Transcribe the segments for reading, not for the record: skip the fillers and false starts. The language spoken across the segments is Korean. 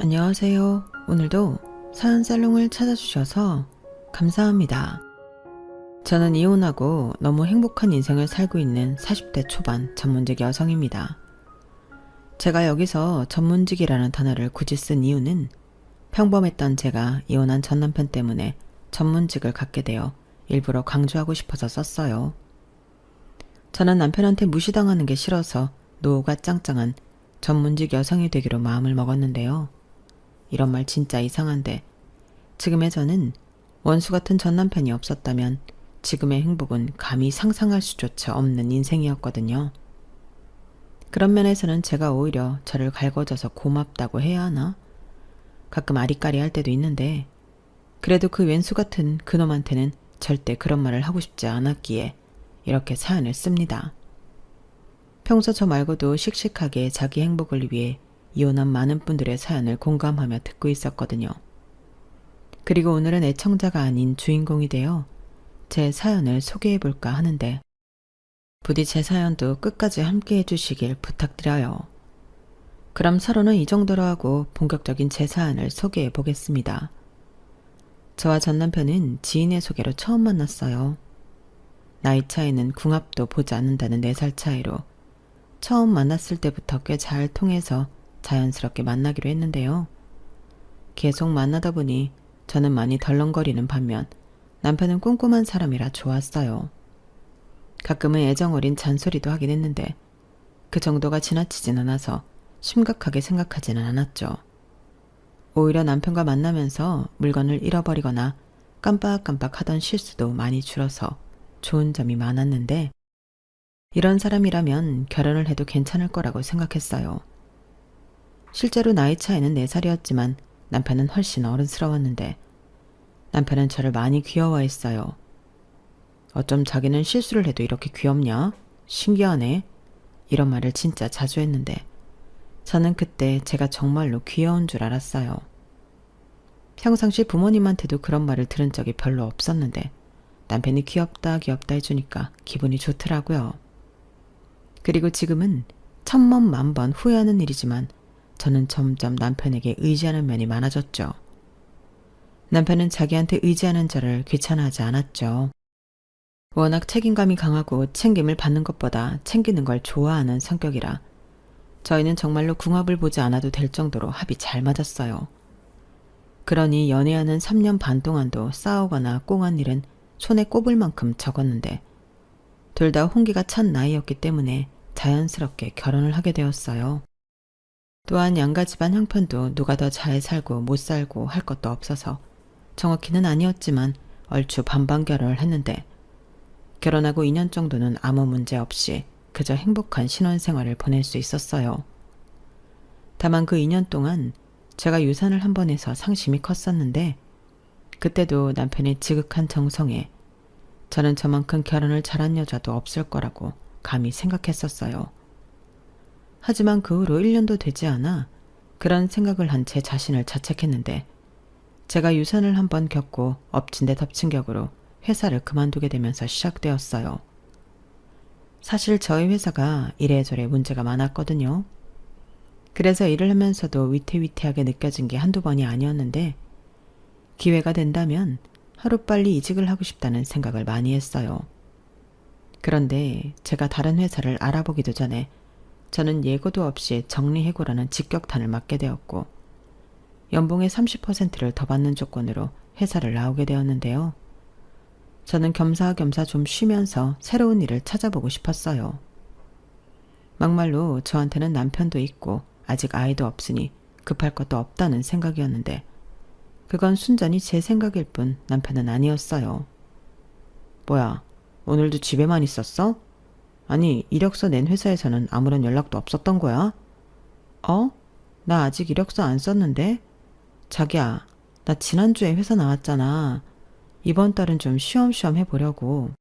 안녕하세요. 오늘도 사연 살롱을 찾아주셔서 감사합니다. 저는 이혼하고 너무 행복한 인생을 살고 있는 40대 초반 전문직 여성입니다. 제가 여기서 전문직이라는 단어를 굳이 쓴 이유는 평범했던 제가 이혼한 전 남편 때문에 전문직을 갖게 되어 일부러 강조하고 싶어서 썼어요. 저는 남편한테 무시당하는 게 싫어서 노후가 짱짱한 전문직 여성이 되기로 마음을 먹었는데요. 이런 말 진짜 이상한데 지금의 저는 원수 같은 전 남편이 없었다면 지금의 행복은 감히 상상할 수조차 없는 인생이었거든요. 그런 면에서는 제가 오히려 저를 갈궈줘서 고맙다고 해야 하나? 가끔 아리까리할 때도 있는데 그래도 그 왼수 같은 그놈한테는 절대 그런 말을 하고 싶지 않았기에 이렇게 사연을 씁니다. 평소 저 말고도 씩씩하게 자기 행복을 위해 이혼한 많은 분들의 사연을 공감하며 듣고 있었거든요. 그리고 오늘은 애청자가 아닌 주인공이 되어 제 사연을 소개해볼까 하는데 부디 제 사연도 끝까지 함께 해주시길 부탁드려요. 그럼 서로는 이 정도로 하고 본격적인 제 사연을 소개해보겠습니다. 저와 전 남편은 지인의 소개로 처음 만났어요. 나이 차이는 궁합도 보지 않는다는 4살 차이로 처음 만났을 때부터 꽤 잘 통해서 자연스럽게 만나기로 했는데요. 계속 만나다 보니 저는 많이 덜렁거리는 반면 남편은 꼼꼼한 사람이라 좋았어요. 가끔은 애정어린 잔소리도 하긴 했는데 그 정도가 지나치진 않아서 심각하게 생각하지는 않았죠. 오히려 남편과 만나면서 물건을 잃어버리거나 깜빡깜빡 하던 실수도 많이 줄어서 좋은 점이 많았는데 이런 사람이라면 결혼을 해도 괜찮을 거라고 생각했어요. 실제로 나이 차이는 4살이었지만 남편은 훨씬 어른스러웠는데 남편은 저를 많이 귀여워했어요. 어쩜 자기는 실수를 해도 이렇게 귀엽냐? 신기하네. 이런 말을 진짜 자주 했는데 저는 그때 제가 정말로 귀여운 줄 알았어요. 평상시 부모님한테도 그런 말을 들은 적이 별로 없었는데 남편이 귀엽다 해주니까 기분이 좋더라고요. 그리고 지금은 천번 만번 후회하는 일이지만 저는 점점 남편에게 의지하는 면이 많아졌죠. 남편은 자기한테 의지하는 저를 귀찮아하지 않았죠. 워낙 책임감이 강하고 챙김을 받는 것보다 챙기는 걸 좋아하는 성격이라 저희는 정말로 궁합을 보지 않아도 될 정도로 합이 잘 맞았어요. 그러니 연애하는 3년 반 동안도 싸우거나 꽁한 일은 손에 꼽을 만큼 적었는데 둘 다 홍기가 찬 나이였기 때문에 자연스럽게 결혼을 하게 되었어요. 또한 양가 집안 형편도 누가 더 잘 살고 못 살고 할 것도 없어서 정확히는 아니었지만 얼추 반반 결혼을 했는데 결혼하고 2년 정도는 아무 문제 없이 그저 행복한 신혼생활을 보낼 수 있었어요. 다만 그 2년 동안 제가 유산을 한 번 해서 상심이 컸었는데 그때도 남편의 지극한 정성에 저는 저만큼 결혼을 잘한 여자도 없을 거라고 감히 생각했었어요. 하지만 그 후로 1년도 되지 않아 그런 생각을 한 제 자신을 자책했는데 제가 유산을 한번 겪고 엎친 데 덮친 격으로 회사를 그만두게 되면서 시작되었어요. 사실 저희 회사가 이래저래 문제가 많았거든요. 그래서 일을 하면서도 위태위태하게 느껴진 게 한두 번이 아니었는데 기회가 된다면 하루빨리 이직을 하고 싶다는 생각을 많이 했어요. 그런데 제가 다른 회사를 알아보기도 전에 저는 예고도 없이 정리해고라는 직격탄을 맞게 되었고 연봉의 30%를 더 받는 조건으로 회사를 나오게 되었는데요. 저는 겸사겸사 좀 쉬면서 새로운 일을 찾아보고 싶었어요. 막말로 저한테는 남편도 있고 아직 아이도 없으니 급할 것도 없다는 생각이었는데 그건 순전히 제 생각일 뿐 남편은 아니었어요. 뭐야, 오늘도 집에만 있었어? 아니, 이력서 낸 회사에서는 아무런 연락도 없었던 거야? 나 아직 이력서 안 썼는데? 자기야, 나 지난주에 회사 나왔잖아. 이번 달은 좀 쉬엄쉬엄 해보려고.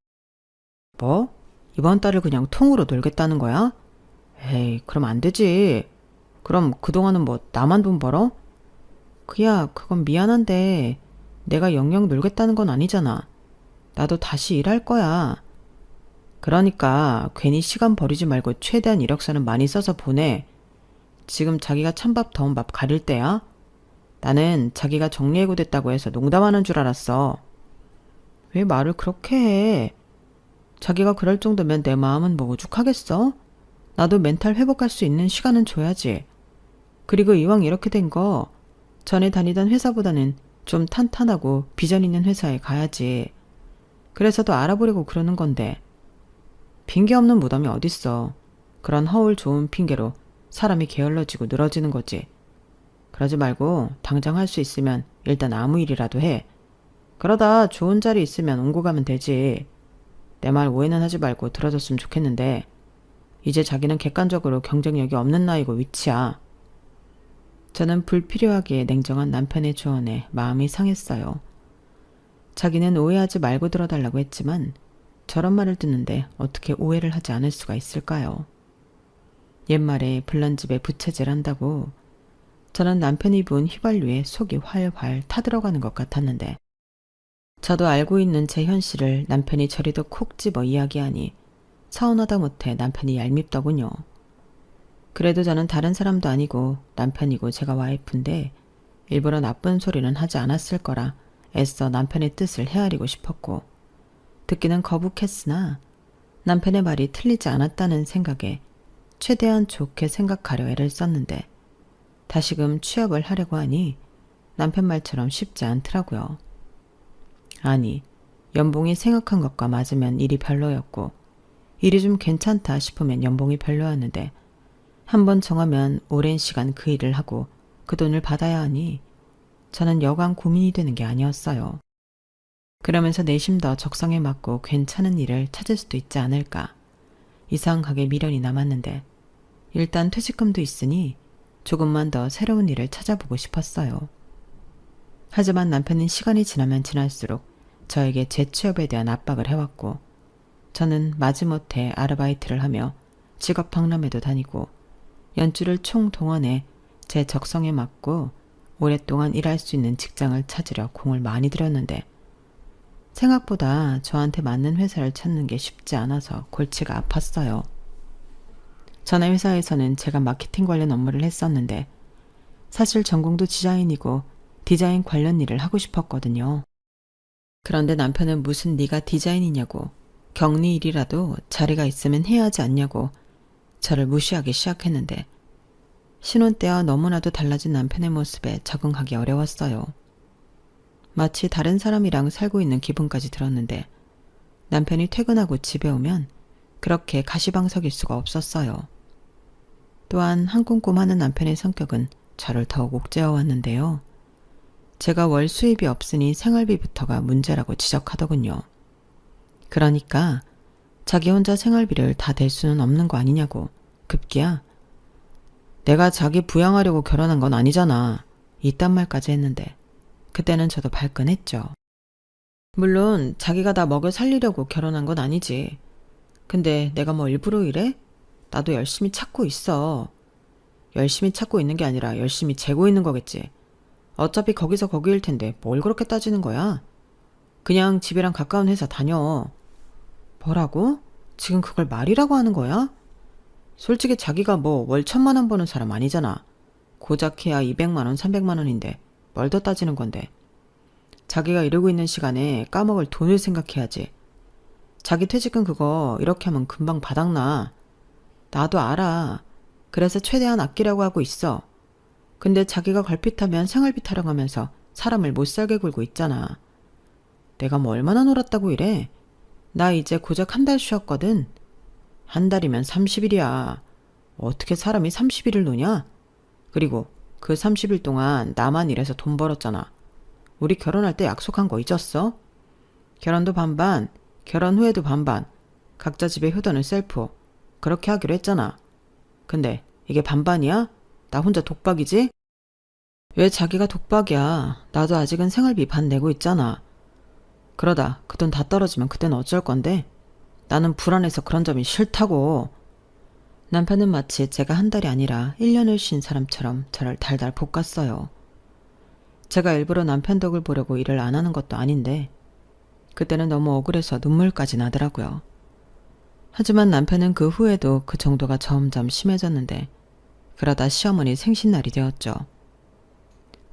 뭐? 이번 달을 그냥 통으로 놀겠다는 거야? 에이, 그럼 안 되지. 그럼 그동안은 뭐 나만 돈 벌어? 그야, 그건 미안한데 내가 영영 놀겠다는 건 아니잖아. 나도 다시 일할 거야. 그러니까 괜히 시간 버리지 말고 최대한 이력서는 많이 써서 보내. 지금 자기가 찬밥 더운 밥 가릴 때야? 나는 자기가 정리해고됐다고 해서 농담하는 줄 알았어. 왜 말을 그렇게 해? 자기가 그럴 정도면 내 마음은 뭐 오죽하겠어? 나도 멘탈 회복할 수 있는 시간은 줘야지. 그리고 이왕 이렇게 된 거 전에 다니던 회사보다는 좀 탄탄하고 비전 있는 회사에 가야지. 그래서 더 알아보려고 그러는 건데. 핑계 없는 무덤이 어딨어. 그런 허울 좋은 핑계로 사람이 게을러지고 늘어지는 거지. 그러지 말고 당장 할 수 있으면 일단 아무 일이라도 해. 그러다 좋은 자리 있으면 옮고 가면 되지. 내 말 오해는 하지 말고 들어줬으면 좋겠는데 이제 자기는 객관적으로 경쟁력이 없는 나이고 위치야. 저는 불필요하게 냉정한 남편의 조언에 마음이 상했어요. 자기는 오해하지 말고 들어달라고 했지만 저런 말을 듣는데 어떻게 오해를 하지 않을 수가 있을까요? 옛말에 불난집에 부채질 한다고 저는 남편이 부은 휘발유에 속이 활활 타들어가는 것 같았는데 저도 알고 있는 제 현실을 남편이 저리도 콕 집어 이야기하니 서운하다 못해 남편이 얄밉더군요. 그래도 저는 다른 사람도 아니고 남편이고 제가 와이프인데 일부러 나쁜 소리는 하지 않았을 거라 애써 남편의 뜻을 헤아리고 싶었고 듣기는 거북했으나 남편의 말이 틀리지 않았다는 생각에 최대한 좋게 생각하려 애를 썼는데 다시금 취업을 하려고 하니 남편 말처럼 쉽지 않더라고요. 아니, 연봉이 생각한 것과 맞으면 일이 별로였고 일이 좀 괜찮다 싶으면 연봉이 별로였는데 한번 정하면 오랜 시간 그 일을 하고 그 돈을 받아야 하니 저는 여간 고민이 되는 게 아니었어요. 그러면서 내심 더 적성에 맞고 괜찮은 일을 찾을 수도 있지 않을까. 이상하게 미련이 남았는데 일단 퇴직금도 있으니 조금만 더 새로운 일을 찾아보고 싶었어요. 하지만 남편은 시간이 지나면 지날수록 저에게 재취업에 대한 압박을 해왔고 저는 마지못해 아르바이트를 하며 직업 박람회도 다니고 연주를 총동원해 제 적성에 맞고 오랫동안 일할 수 있는 직장을 찾으려 공을 많이 들였는데 생각보다 저한테 맞는 회사를 찾는 게 쉽지 않아서 골치가 아팠어요. 전에 회사에서는 제가 마케팅 관련 업무를 했었는데 사실 전공도 디자인이고 디자인 관련 일을 하고 싶었거든요. 그런데 남편은 무슨 네가 디자인이냐고 격리 일이라도 자리가 있으면 해야 하지 않냐고 저를 무시하기 시작했는데 신혼 때와 너무나도 달라진 남편의 모습에 적응하기 어려웠어요. 마치 다른 사람이랑 살고 있는 기분까지 들었는데 남편이 퇴근하고 집에 오면 그렇게 가시방석일 수가 없었어요. 또한 한 꼼꼼하는 남편의 성격은 저를 더욱 옥죄어왔는데요. 제가 월 수입이 없으니 생활비부터가 문제라고 지적하더군요. 그러니까 자기 혼자 생활비를 다 댈 수는 없는 거 아니냐고 급기야 내가 자기 부양하려고 결혼한 건 아니잖아. 이딴 말까지 했는데 그때는 저도 발끈했죠. 물론 자기가 다 먹여 살리려고 결혼한 건 아니지. 근데 내가 뭐 일부러 이래? 나도 열심히 찾고 있어. 열심히 찾고 있는 게 아니라 열심히 재고 있는 거겠지. 어차피 거기서 거기일 텐데 뭘 그렇게 따지는 거야? 그냥 집이랑 가까운 회사 다녀. 뭐라고? 지금 그걸 말이라고 하는 거야? 솔직히 자기가 뭐 월 1,000만 원 버는 사람 아니잖아. 고작 해야 200만 원, 300만 원인데 뭘 더 따지는 건데. 자기가 이러고 있는 시간에 까먹을 돈을 생각해야지. 자기 퇴직금 그거 이렇게 하면 금방 바닥나. 나도 알아. 그래서 최대한 아끼려고 하고 있어. 근데 자기가 걸핏하면 생활비 타령하면서 사람을 못 살게 굴고 있잖아. 내가 뭐 얼마나 놀았다고 이래. 나 이제 고작 한 달 쉬었거든. 한 달이면 30일이야. 어떻게 사람이 30일을 노냐? 그리고 그 30일 동안 나만 일해서 돈 벌었잖아. 우리 결혼할 때 약속한 거 잊었어? 결혼도 반반, 결혼 후에도 반반, 각자 집에 효도는 셀프. 그렇게 하기로 했잖아. 근데 이게 반반이야? 나 혼자 독박이지? 왜 자기가 독박이야? 나도 아직은 생활비 반 내고 있잖아. 그러다 그 돈 다 떨어지면 그때는 어쩔 건데? 나는 불안해서 그런 점이 싫다고. 남편은 마치 제가 한 달이 아니라 1년을 쉰 사람처럼 저를 달달 볶았어요. 제가 일부러 남편 덕을 보려고 일을 안 하는 것도 아닌데 그때는 너무 억울해서 눈물까지 나더라고요. 하지만 남편은 그 후에도 그 정도가 점점 심해졌는데 그러다 시어머니 생신날이 되었죠.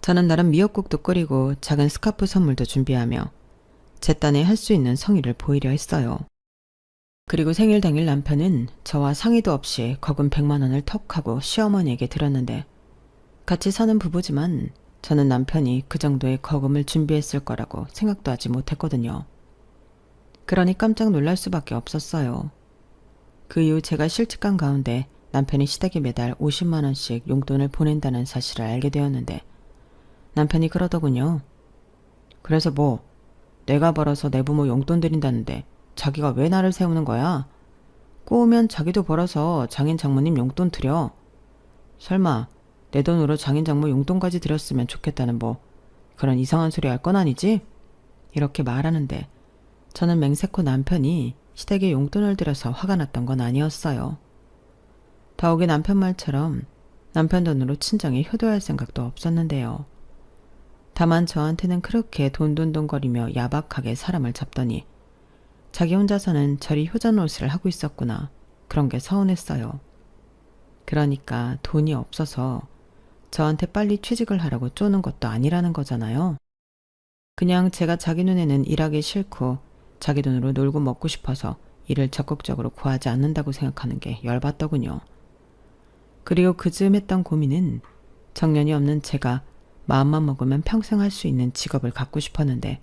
저는 나름 미역국도 끓이고 작은 스카프 선물도 준비하며 제 딴에 할 수 있는 성의를 보이려 했어요. 그리고 생일 당일 남편은 저와 상의도 없이 거금 100만 원을 턱 하고 시어머니에게 드렸는데 같이 사는 부부지만 저는 남편이 그 정도의 거금을 준비했을 거라고 생각도 하지 못했거든요. 그러니 깜짝 놀랄 수밖에 없었어요. 그 이후 제가 실직한 가운데 남편이 시댁에 매달 50만 원씩 용돈을 보낸다는 사실을 알게 되었는데 남편이 그러더군요. 그래서 뭐 내가 벌어서 내 부모 용돈 드린다는데 자기가 왜 나를 세우는 거야? 꼬우면 자기도 벌어서 장인 장모님 용돈 드려. 설마 내 돈으로 장인 장모 용돈까지 드렸으면 좋겠다는 뭐 그런 이상한 소리 할 건 아니지? 이렇게 말하는데 저는 맹세코 남편이 시댁에 용돈을 들여서 화가 났던 건 아니었어요. 더욱이 남편 말처럼 남편 돈으로 친정에 효도할 생각도 없었는데요. 다만 저한테는 그렇게 돈돈돈거리며 야박하게 사람을 잡더니 자기 혼자서는 저리 효자노릇을 하고 있었구나. 그런 게 서운했어요. 그러니까 돈이 없어서 저한테 빨리 취직을 하라고 쪼는 것도 아니라는 거잖아요. 그냥 제가 자기 눈에는 일하기 싫고 자기 돈으로 놀고 먹고 싶어서 일을 적극적으로 구하지 않는다고 생각하는 게 열받더군요. 그리고 그즈음 했던 고민은 정년이 없는 제가 마음만 먹으면 평생 할 수 있는 직업을 갖고 싶었는데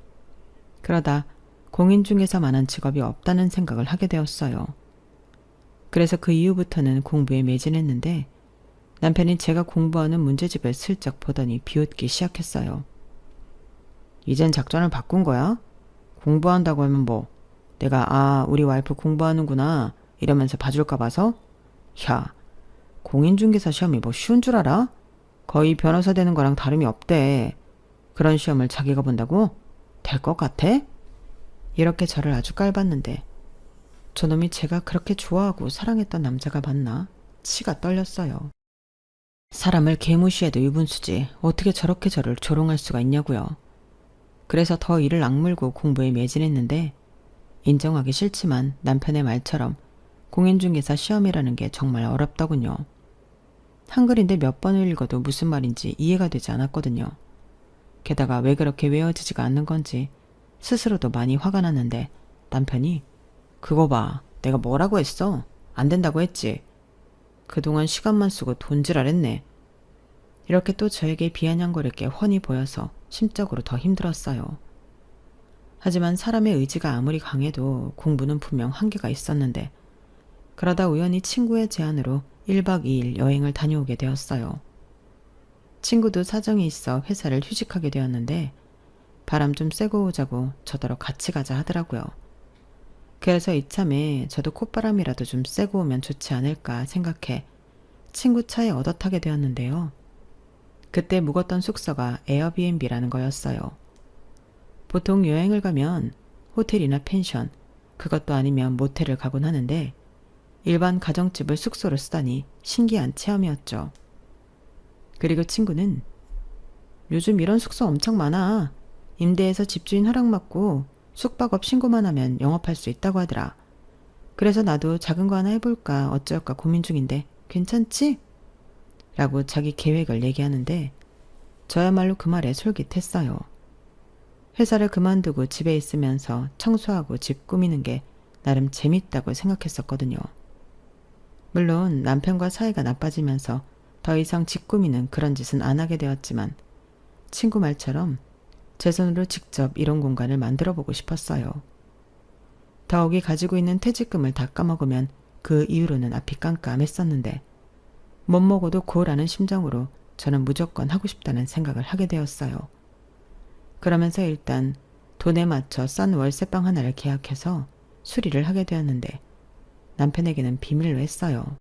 그러다 공인중개사만한 직업이 없다는 생각을 하게 되었어요. 그래서 그 이후부터는 공부에 매진했는데 남편이 제가 공부하는 문제집을 슬쩍 보더니 비웃기 시작했어요. 이젠 작전을 바꾼 거야? 공부한다고 하면 뭐 내가 우리 와이프 공부하는구나 이러면서 봐줄까 봐서? 야, 공인중개사 시험이 뭐 쉬운 줄 알아? 거의 변호사 되는 거랑 다름이 없대. 그런 시험을 자기가 본다고? 될 것 같아? 이렇게 저를 아주 깔봤는데 저놈이 제가 그렇게 좋아하고 사랑했던 남자가 맞나? 치가 떨렸어요. 사람을 개무시해도 유분수지 어떻게 저렇게 저를 조롱할 수가 있냐고요. 그래서 더 이를 악물고 공부에 매진했는데 인정하기 싫지만 남편의 말처럼 공인중개사 시험이라는 게 정말 어렵더군요. 한글인데 몇 번을 읽어도 무슨 말인지 이해가 되지 않았거든요. 게다가 왜 그렇게 외워지지가 않는 건지 스스로도 많이 화가 났는데 남편이 그거 봐, 내가 뭐라고 했어? 안 된다고 했지. 그동안 시간만 쓰고 돈질하랬네. 이렇게 또 저에게 비아냥거릴 게 훤히 보여서 심적으로 더 힘들었어요. 하지만 사람의 의지가 아무리 강해도 공부는 분명 한계가 있었는데 그러다 우연히 친구의 제안으로 1박 2일 여행을 다녀오게 되었어요. 친구도 사정이 있어 회사를 휴직하게 되었는데 바람 좀 쐬고 오자고 저더러 같이 가자 하더라고요. 그래서 이참에 저도 콧바람이라도 좀 쐬고 오면 좋지 않을까 생각해 친구 차에 얻어 타게 되었는데요. 그때 묵었던 숙소가 에어비앤비라는 거였어요. 보통 여행을 가면 호텔이나 펜션, 그것도 아니면 모텔을 가곤 하는데 일반 가정집을 숙소로 쓰다니 신기한 체험이었죠. 그리고 친구는 요즘 이런 숙소 엄청 많아. 임대해서 집주인 허락받고 숙박업 신고만 하면 영업할 수 있다고 하더라. 그래서 나도 작은 거 하나 해볼까 어쩔까 고민 중인데 괜찮지? 라고 자기 계획을 얘기하는데 저야말로 그 말에 솔깃했어요. 회사를 그만두고 집에 있으면서 청소하고 집 꾸미는 게 나름 재밌다고 생각했었거든요. 물론 남편과 사이가 나빠지면서 더 이상 집 꾸미는 그런 짓은 안 하게 되었지만 친구 말처럼 제 손으로 직접 이런 공간을 만들어 보고 싶었어요. 더욱이 가지고 있는 퇴직금을 다 까먹으면 그 이후로는 앞이 깜깜했었는데 못 먹어도 고라는 심정으로 저는 무조건 하고 싶다는 생각을 하게 되었어요. 그러면서 일단 돈에 맞춰 싼 월세방 하나를 계약해서 수리를 하게 되었는데 남편에게는 비밀로 했어요.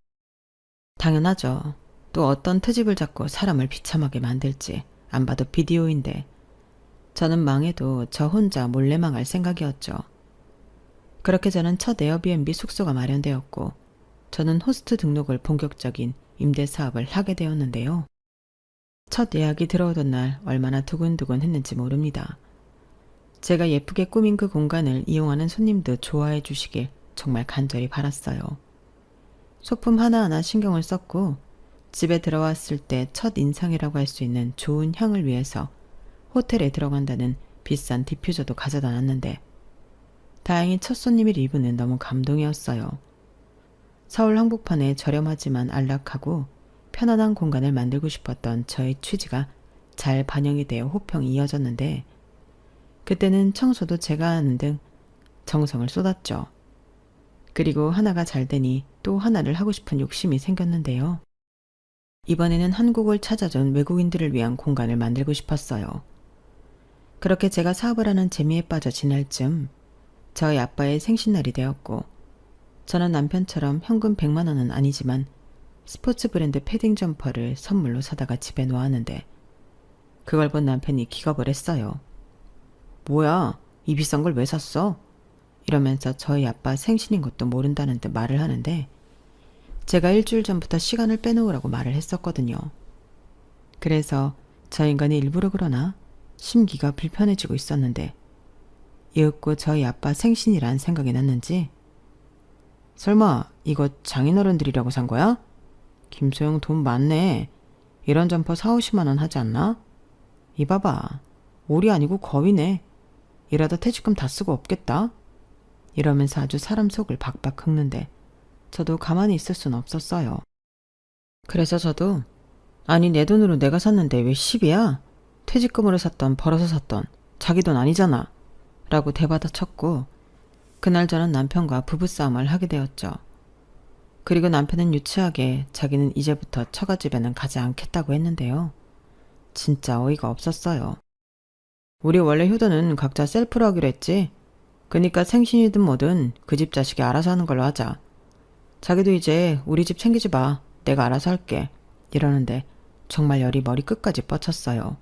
당연하죠. 또 어떤 트집을 잡고 사람을 비참하게 만들지 안 봐도 비디오인데 저는 망해도 저 혼자 몰래 망할 생각이었죠. 그렇게 저는 첫 에어비앤비 숙소가 마련되었고 저는 호스트 등록을 본격적인 임대 사업을 하게 되었는데요. 첫 예약이 들어오던 날 얼마나 두근두근 했는지 모릅니다. 제가 예쁘게 꾸민 그 공간을 이용하는 손님도 좋아해 주시길 정말 간절히 바랐어요. 소품 하나하나 신경을 썼고 집에 들어왔을 때 첫 인상이라고 할 수 있는 좋은 향을 위해서 호텔에 들어간다는 비싼 디퓨저도 가져다 놨는데 다행히 첫 손님이 리브는 너무 감동이었어요. 서울 한복판에 저렴하지만 안락하고 편안한 공간을 만들고 싶었던 저의 취지가 잘 반영이 되어 호평이 이어졌는데 그때는 청소도 제가 하는 등 정성을 쏟았죠. 그리고 하나가 잘 되니 또 하나를 하고 싶은 욕심이 생겼는데요. 이번에는 한국을 찾아준 외국인들을 위한 공간을 만들고 싶었어요. 그렇게 제가 사업을 하는 재미에 빠져 지날 쯤 저희 아빠의 생신날이 되었고 저는 남편처럼 현금 100만 원은 아니지만 스포츠 브랜드 패딩 점퍼를 선물로 사다가 집에 놓았는데 그걸 본 남편이 기겁을 했어요. 뭐야, 이 비싼 걸 왜 샀어? 이러면서 저희 아빠 생신인 것도 모른다는 듯 말을 하는데 제가 일주일 전부터 시간을 빼놓으라고 말을 했었거든요. 그래서 저 인간이 일부러 그러나 심기가 불편해지고 있었는데 이윽고 저희 아빠 생신이란 생각이 났는지 설마 이거 장인어른들이라고 산 거야? 김소영 돈 많네. 이런 점퍼 4, 50만 원 하지 않나? 이봐봐. 오리 아니고 거위네. 이러다 퇴직금 다 쓰고 없겠다. 이러면서 아주 사람 속을 박박 긁는데 저도 가만히 있을 순 없었어요. 그래서 저도 아니 내 돈으로 내가 샀는데 왜 10이야? 퇴직금으로 샀던 벌어서 샀던 자기 돈 아니잖아. 라고 대받아쳤고 그날 저는 남편과 부부싸움을 하게 되었죠. 그리고 남편은 유치하게 자기는 이제부터 처가집에는 가지 않겠다고 했는데요. 진짜 어이가 없었어요. 우리 원래 효도는 각자 셀프로 하기로 했지. 그니까 생신이든 뭐든 그 집 자식이 알아서 하는 걸로 하자. 자기도 이제 우리 집 챙기지 마. 내가 알아서 할게. 이러는데 정말 열이 머리 끝까지 뻗쳤어요.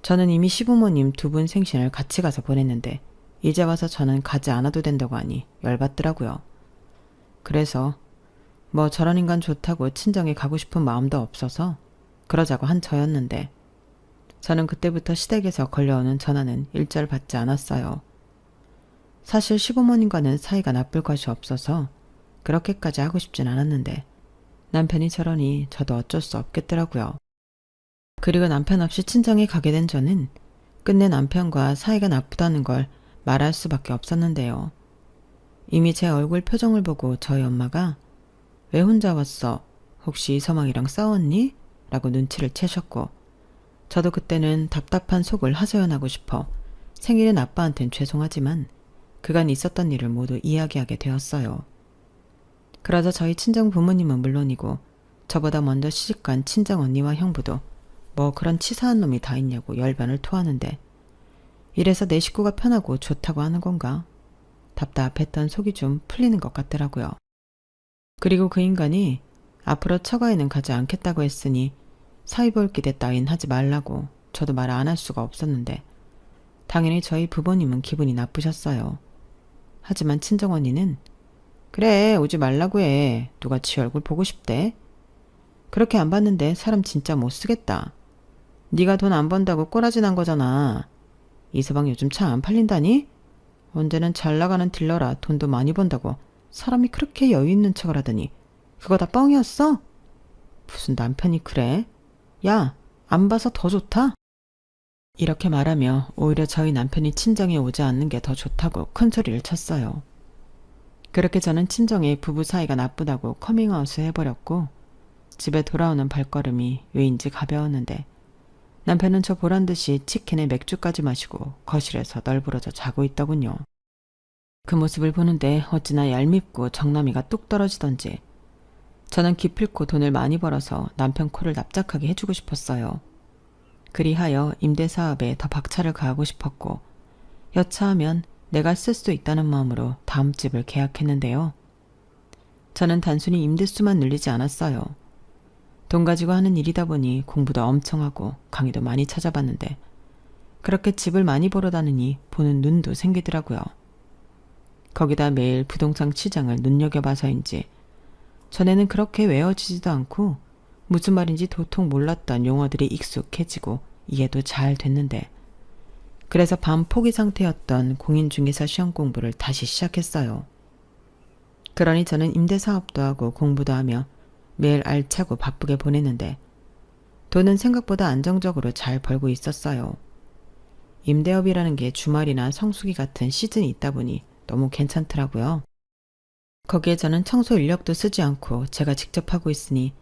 저는 이미 시부모님 두 분 생신을 같이 가서 보냈는데 이제 와서 저는 가지 않아도 된다고 하니 열받더라고요. 그래서 뭐 저런 인간 좋다고 친정에 가고 싶은 마음도 없어서 그러자고 한 저였는데 저는 그때부터 시댁에서 걸려오는 전화는 일절 받지 않았어요. 사실 시부모님과는 사이가 나쁠 것이 없어서 그렇게까지 하고 싶진 않았는데 남편이 저러니 저도 어쩔 수 없겠더라고요. 그리고 남편 없이 친정에 가게 된 저는 끝내 남편과 사이가 나쁘다는 걸 말할 수밖에 없었는데요. 이미 제 얼굴 표정을 보고 저희 엄마가 왜 혼자 왔어? 혹시 이서방이랑 싸웠니? 라고 눈치를 채셨고 저도 그때는 답답한 속을 하소연하고 싶어 생일은 아빠한텐 죄송하지만 그간 있었던 일을 모두 이야기하게 되었어요. 그러자 저희 친정 부모님은 물론이고 저보다 먼저 시집간 친정 언니와 형부도 뭐 그런 치사한 놈이 다 있냐고 열변을 토하는데 이래서 내 식구가 편하고 좋다고 하는 건가? 답답했던 속이 좀 풀리는 것 같더라고요. 그리고 그 인간이 앞으로 처가에는 가지 않겠다고 했으니 사위볼기대 따윈 하지 말라고 저도 말 안 할 수가 없었는데 당연히 저희 부모님은 기분이 나쁘셨어요. 하지만 친정언니는 그래 오지 말라고 해. 누가 지 얼굴 보고 싶대. 그렇게 안 봤는데 사람 진짜 못 쓰겠다. 네가 돈 안 번다고 꼬라지 난 거잖아. 이서방 요즘 차 안 팔린다니? 언제는 잘 나가는 딜러라 돈도 많이 번다고 사람이 그렇게 여유 있는 척을 하더니 그거 다 뻥이었어? 무슨 남편이 그래? 야, 안 봐서 더 좋다? 이렇게 말하며 오히려 저희 남편이 친정에 오지 않는 게 더 좋다고 큰소리를 쳤어요. 그렇게 저는 친정에 부부 사이가 나쁘다고 커밍아웃을 해버렸고 집에 돌아오는 발걸음이 왜인지 가벼웠는데 남편은 저 보란듯이 치킨에 맥주까지 마시고 거실에서 널브러져 자고 있더군요. 그 모습을 보는데 어찌나 얄밉고 정남이가 뚝 떨어지던지 저는 기필코 돈을 많이 벌어서 남편 코를 납작하게 해주고 싶었어요. 그리하여 임대사업에 더 박차를 가하고 싶었고 여차하면 내가 쓸 수 있다는 마음으로 다음 집을 계약했는데요. 저는 단순히 임대수만 늘리지 않았어요. 돈 가지고 하는 일이다 보니 공부도 엄청 하고 강의도 많이 찾아봤는데 그렇게 집을 많이 보러 다니니 보는 눈도 생기더라고요. 거기다 매일 부동산 시장을 눈여겨봐서인지 전에는 그렇게 외워지지도 않고 무슨 말인지 도통 몰랐던 용어들이 익숙해지고 이해도 잘 됐는데 그래서 밤 포기 상태였던 공인중개사 시험 공부를 다시 시작했어요. 그러니 저는 임대사업도 하고 공부도 하며 매일 알차고 바쁘게 보내는데 돈은 생각보다 안정적으로 잘 벌고 있었어요. 임대업이라는 게 주말이나 성수기 같은 시즌이 있다 보니 너무 괜찮더라고요. 거기에 저는 청소 인력도 쓰지 않고 제가 직접 하고 있으니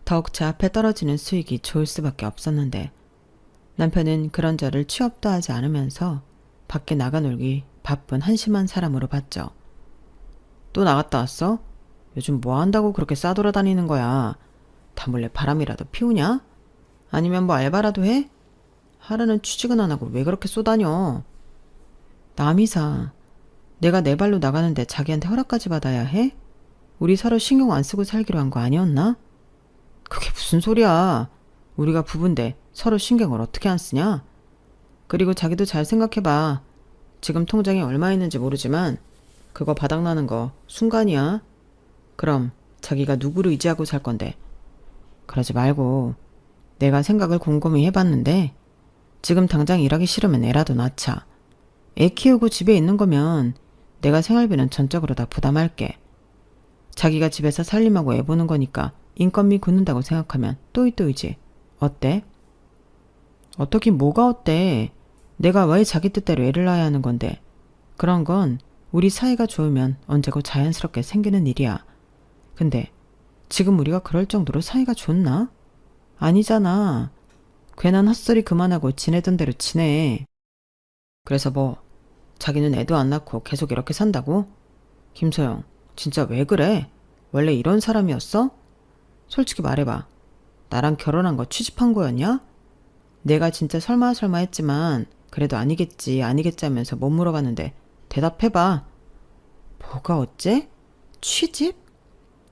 더욱 제 앞에 떨어지는 수익이 좋을 수밖에 없었는데 남편은 그런 저를 취업도 하지 않으면서 밖에 나가 놀기 바쁜 한심한 사람으로 봤죠. 또 나갔다 왔어? 요즘 뭐 한다고 그렇게 싸돌아다니는 거야? 다 몰래 바람이라도 피우냐? 아니면 뭐 알바라도 해? 하루는 취직은 안 하고 왜 그렇게 쏘다녀? 남이사, 내가 내 발로 나가는데 자기한테 허락까지 받아야 해? 우리 서로 신경 안 쓰고 살기로 한 거 아니었나? 그게 무슨 소리야. 우리가 부부인데 서로 신경을 어떻게 안 쓰냐? 그리고 자기도 잘 생각해봐. 지금 통장에 얼마 있는지 모르지만 그거 바닥나는 거 순간이야. 그럼 자기가 누구를 의지하고 살 건데. 그러지 말고 내가 생각을 곰곰이 해봤는데 지금 당장 일하기 싫으면 애라도 낳자. 애 키우고 집에 있는 거면 내가 생활비는 전적으로 다 부담할게. 자기가 집에서 살림하고 애 보는 거니까 인건비 굳는다고 생각하면 또이또이지. 어때? 어떻긴 뭐가 어때? 내가 왜 자기 뜻대로 애를 낳아야 하는 건데. 그런 건 우리 사이가 좋으면 언제고 자연스럽게 생기는 일이야. 근데 지금 우리가 그럴 정도로 사이가 좋나? 아니잖아. 괜한 헛소리 그만하고 지내던 대로 지내. 그래서 뭐 자기는 애도 안 낳고 계속 이렇게 산다고? 김소영, 진짜 왜 그래? 원래 이런 사람이었어? 솔직히 말해봐. 나랑 결혼한 거 취집한 거였냐? 내가 진짜 설마 했지만 그래도 아니겠지 하면서 못 물어봤는데 대답해봐. 뭐가 어째? 취집?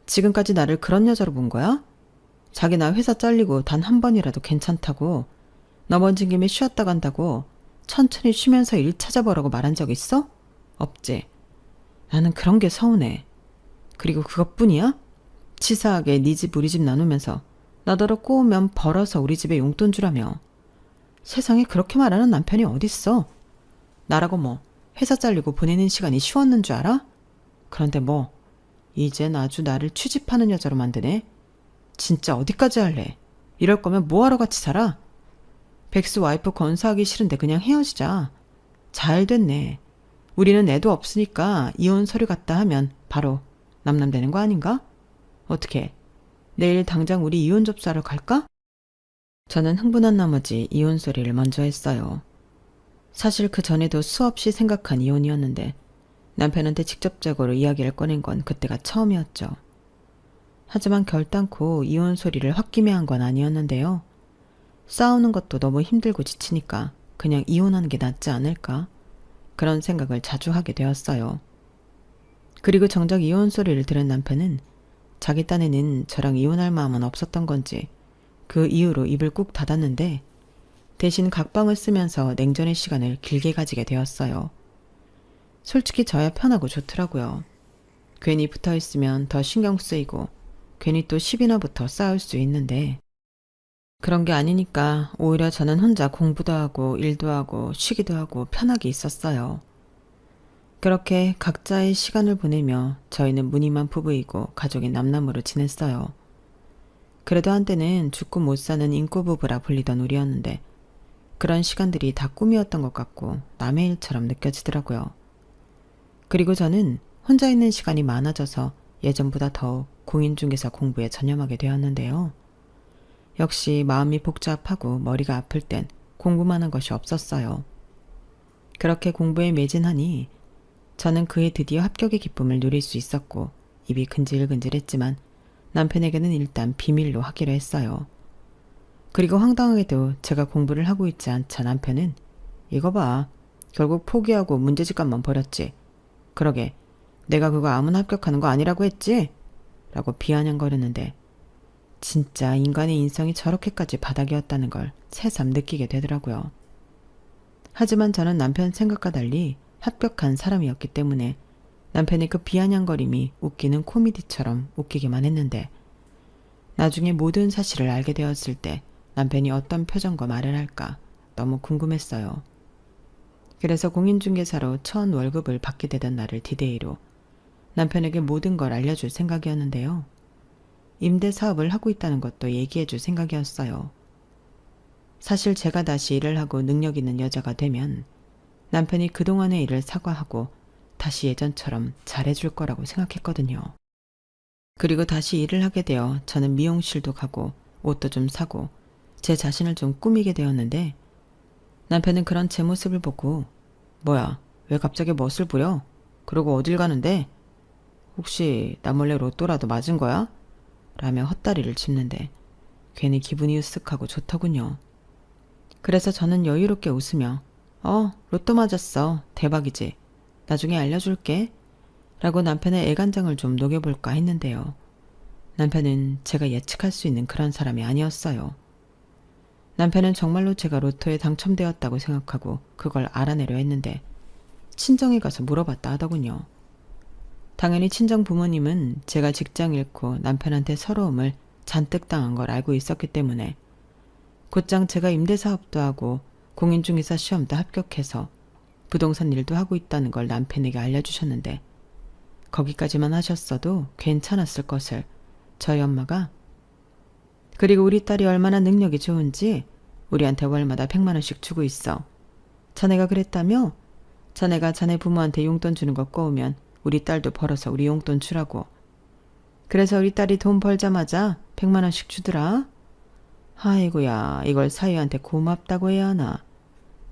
지금까지 나를 그런 여자로 본 거야? 자기 나 회사 잘리고 단 한 번이라도 괜찮다고 넘어진 김에 쉬었다 간다고 천천히 쉬면서 일 찾아보라고 말한 적 있어? 없지. 나는 그런 게 서운해. 그리고 그것뿐이야? 치사하게 네 집 우리 집 나누면서 나더러 꼬우면 벌어서 우리 집에 용돈 주라며. 세상에 그렇게 말하는 남편이 어딨어. 나라고 뭐 회사 잘리고 보내는 시간이 쉬웠는 줄 알아? 그런데 뭐 이젠 아주 나를 취집하는 여자로 만드네. 진짜 어디까지 할래? 이럴 거면 뭐하러 같이 살아? 백수 와이프 건사하기 싫은데 그냥 헤어지자. 잘 됐네. 우리는 애도 없으니까 이혼 서류 갖다 하면 바로 남남되는 거 아닌가? 어떻게 내일 당장 우리 이혼 접수하러 갈까? 저는 흥분한 나머지 이혼 소리를 먼저 했어요. 사실 그 전에도 수없이 생각한 이혼이었는데 남편한테 직접적으로 이야기를 꺼낸 건 그때가 처음이었죠. 하지만 결단코 이혼 소리를 홧김에 한 건 아니었는데요. 싸우는 것도 너무 힘들고 지치니까 그냥 이혼하는 게 낫지 않을까? 그런 생각을 자주 하게 되었어요. 그리고 정작 이혼 소리를 들은 남편은 자기 딴에는 저랑 이혼할 마음은 없었던 건지 그 이후로 입을 꾹 닫았는데 대신 각방을 쓰면서 냉전의 시간을 길게 가지게 되었어요. 솔직히 저야 편하고 좋더라고요. 괜히 붙어있으면 더 신경 쓰이고 괜히 또 10이나 붙어 싸울 수 있는데 그런 게 아니니까 오히려 저는 혼자 공부도 하고 일도 하고 쉬기도 하고 편하게 있었어요. 그렇게 각자의 시간을 보내며 저희는 무늬만 부부이고 가족이 남남으로 지냈어요. 그래도 한때는 죽고 못 사는 인꼬부부라 불리던 우리였는데 그런 시간들이 다 꿈이었던 것 같고 남의 일처럼 느껴지더라고요. 그리고 저는 혼자 있는 시간이 많아져서 예전보다 더욱 공인중개사 공부에 전념하게 되었는데요. 역시 마음이 복잡하고 머리가 아플 땐 공부만 한 것이 없었어요. 그렇게 공부에 매진하니 저는 그해 드디어 합격의 기쁨을 누릴 수 있었고 입이 근질근질했지만 남편에게는 일단 비밀로 하기로 했어요. 그리고 황당하게도 제가 공부를 하고 있지 않자 남편은 이거 봐. 결국 포기하고 문제집값만 버렸지. 그러게 내가 그거 아무나 합격하는 거 아니라고 했지? 라고 비아냥거리는데 진짜 인간의 인성이 저렇게까지 바닥이었다는 걸 새삼 느끼게 되더라고요. 하지만 저는 남편 생각과 달리 합격한 사람이었기 때문에 남편의 그 비아냥거림이 웃기는 코미디처럼 웃기기만 했는데 나중에 모든 사실을 알게 되었을 때 남편이 어떤 표정과 말을 할까 너무 궁금했어요. 그래서 공인중개사로 첫 월급을 받게 되던 날을 디데이로 남편에게 모든 걸 알려줄 생각이었는데요. 임대 사업을 하고 있다는 것도 얘기해 줄 생각이었어요. 사실 제가 다시 일을 하고 능력 있는 여자가 되면 남편이 그동안의 일을 사과하고 다시 예전처럼 잘해줄 거라고 생각했거든요. 그리고 다시 일을 하게 되어 저는 미용실도 가고 옷도 좀 사고 제 자신을 좀 꾸미게 되었는데 남편은 그런 제 모습을 보고 뭐야, 왜 갑자기 멋을 부려? 그러고 어딜 가는데? 혹시 나 몰래 로또라도 맞은 거야? 라며 헛다리를 짚는데 괜히 기분이 으쓱하고 좋더군요. 그래서 저는 여유롭게 웃으며 로또 맞았어. 대박이지. 나중에 알려줄게. 라고 남편의 애간장을 좀 녹여볼까 했는데요. 남편은 제가 예측할 수 있는 그런 사람이 아니었어요. 남편은 정말로 제가 로또에 당첨되었다고 생각하고 그걸 알아내려 했는데 친정에 가서 물어봤다 하더군요. 당연히 친정 부모님은 제가 직장 잃고 남편한테 서러움을 잔뜩 당한 걸 알고 있었기 때문에 곧장 제가 임대사업도 하고 공인중개사 시험도 합격해서 부동산 일도 하고 있다는 걸 남편에게 알려주셨는데 거기까지만 하셨어도 괜찮았을 것을 저희 엄마가 그리고 우리 딸이 얼마나 능력이 좋은지 우리한테 월마다 100만 원씩 주고 있어. 자네가 그랬다며? 자네가 자네 부모한테 용돈 주는 거 꼬우면 우리 딸도 벌어서 우리 용돈 주라고. 그래서 우리 딸이 돈 벌자마자 100만 원씩 주더라. 아이고야, 이걸 사위한테 고맙다고 해야 하나.